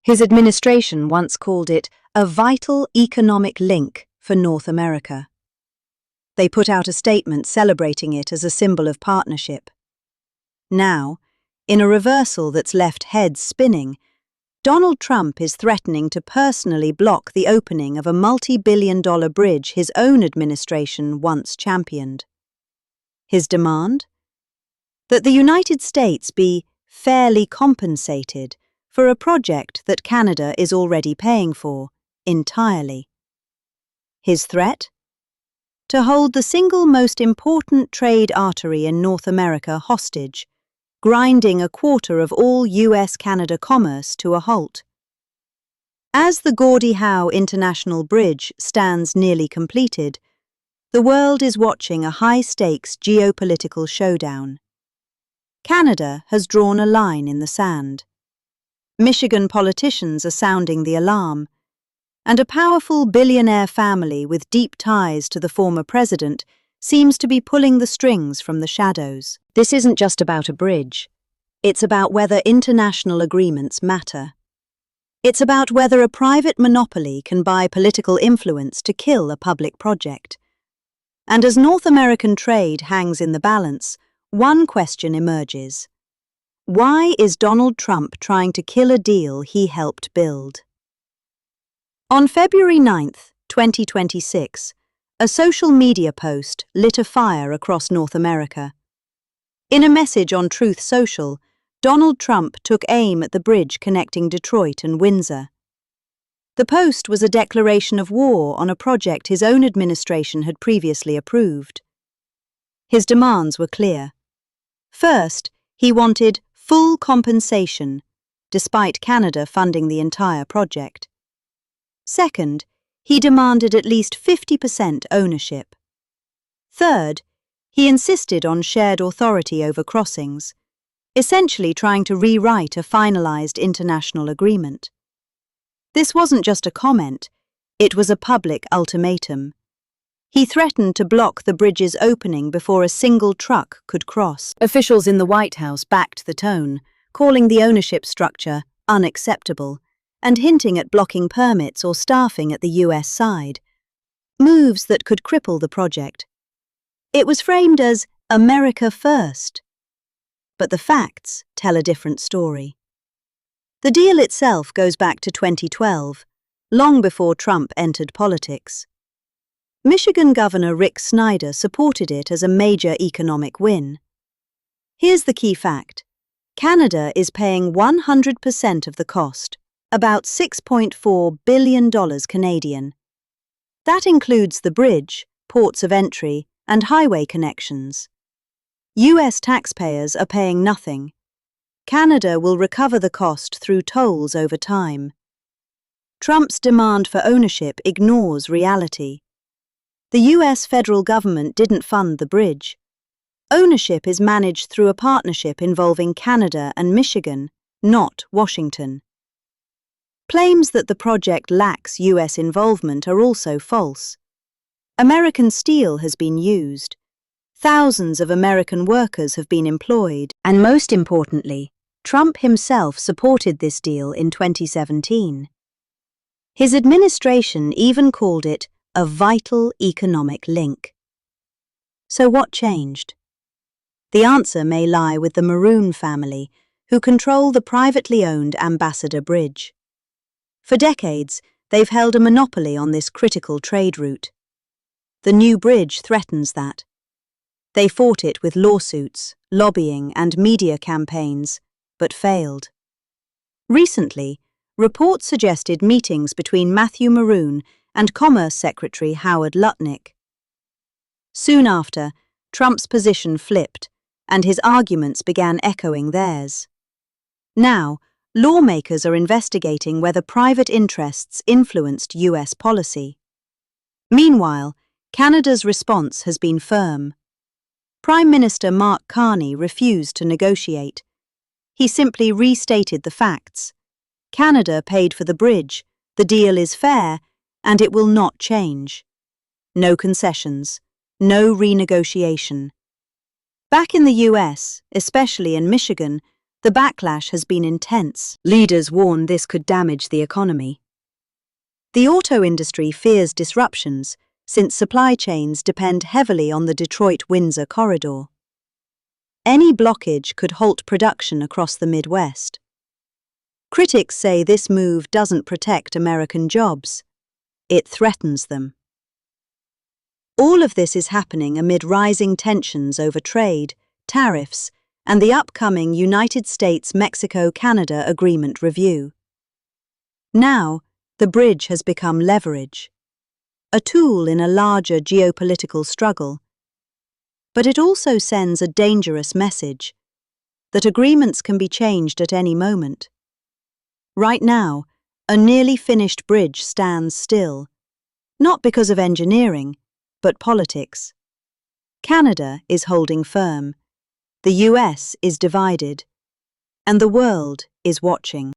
His administration once called it a vital economic link for North America. They put out a statement celebrating it as a symbol of partnership. Now, in a reversal that's left heads spinning, Donald Trump is threatening to personally block the opening of a multi-billion-dollar bridge his own administration once championed. His demand? That the United States be fairly compensated for a project that Canada is already paying for, entirely. His threat? To hold the single most important trade artery in North America hostage, grinding a quarter of all US-Canada commerce to a halt. As the Gordie Howe International Bridge stands nearly completed, the world is watching a high-stakes geopolitical showdown. Canada has drawn a line in the sand. Michigan politicians are sounding the alarm, and a powerful billionaire family with deep ties to the former president seems to be pulling the strings from the shadows. This isn't just about a bridge. It's about whether international agreements matter. It's about whether a private monopoly can buy political influence to kill a public project. And as North American trade hangs in the balance, one question emerges. Why is Donald Trump trying to kill a deal he helped build? On February 9, 2026, a social media post lit a fire across North America. In a message on Truth Social, Donald Trump took aim at the bridge connecting Detroit and Windsor. The post was a declaration of war on a project his own administration had previously approved. His demands were clear. First, he wanted full compensation, despite Canada funding the entire project. Second, he demanded at least 50% ownership. Third, he insisted on shared authority over crossings, essentially trying to rewrite a finalized international agreement. This wasn't just a comment, it was a public ultimatum. He threatened to block the bridge's opening before a single truck could cross. Officials in the White House backed the tone, calling the ownership structure unacceptable and hinting at blocking permits or staffing at the US side, moves that could cripple the project. It was framed as America First. But the facts tell a different story. The deal itself goes back to 2012, long before Trump entered politics. Michigan Governor Rick Snyder supported it as a major economic win. Here's the key fact. Canada is paying 100% of the cost, about $6.4 billion Canadian. That includes the bridge, ports of entry, and highway connections. US taxpayers are paying nothing. Canada will recover the cost through tolls over time. Trump's demand for ownership ignores reality. The US federal government didn't fund the bridge. Ownership is managed through a partnership involving Canada and Michigan, not Washington. Claims that the project lacks US involvement are also false. American steel has been used. Thousands of American workers have been employed, and most importantly, Trump himself supported this deal in 2017. His administration even called it a vital economic link. So what changed? The answer may lie with the Maroon family, who control the privately owned Ambassador Bridge. For decades, they've held a monopoly on this critical trade route. The new bridge threatens that. They fought it with lawsuits, lobbying, and media campaigns, but failed. Recently, reports suggested meetings between Matthew Maroon and Commerce Secretary Howard Lutnick. Soon after, Trump's position flipped, and his arguments began echoing theirs. Now, lawmakers are investigating whether private interests influenced US policy. Meanwhile, Canada's response has been firm. Prime Minister Mark Carney refused to negotiate. He simply restated the facts. Canada paid for the bridge, the deal is fair, and it will not change. No concessions, no renegotiation. Back in the US, especially in Michigan, The backlash has been intense. Leaders warn this could damage the economy. The auto industry fears disruptions, since supply chains depend heavily on the Detroit-Windsor corridor. Any blockage could halt production across the Midwest. Critics say this move doesn't protect American jobs. It threatens them. All of this is happening amid rising tensions over trade, tariffs, and the upcoming United States-Mexico-Canada agreement review. Now, the bridge has become leverage, a tool in a larger geopolitical struggle. But it also sends a dangerous message that agreements can be changed at any moment. Right now, a nearly finished bridge stands still, not because of engineering, but politics. Canada is holding firm, the US is divided, and the world is watching.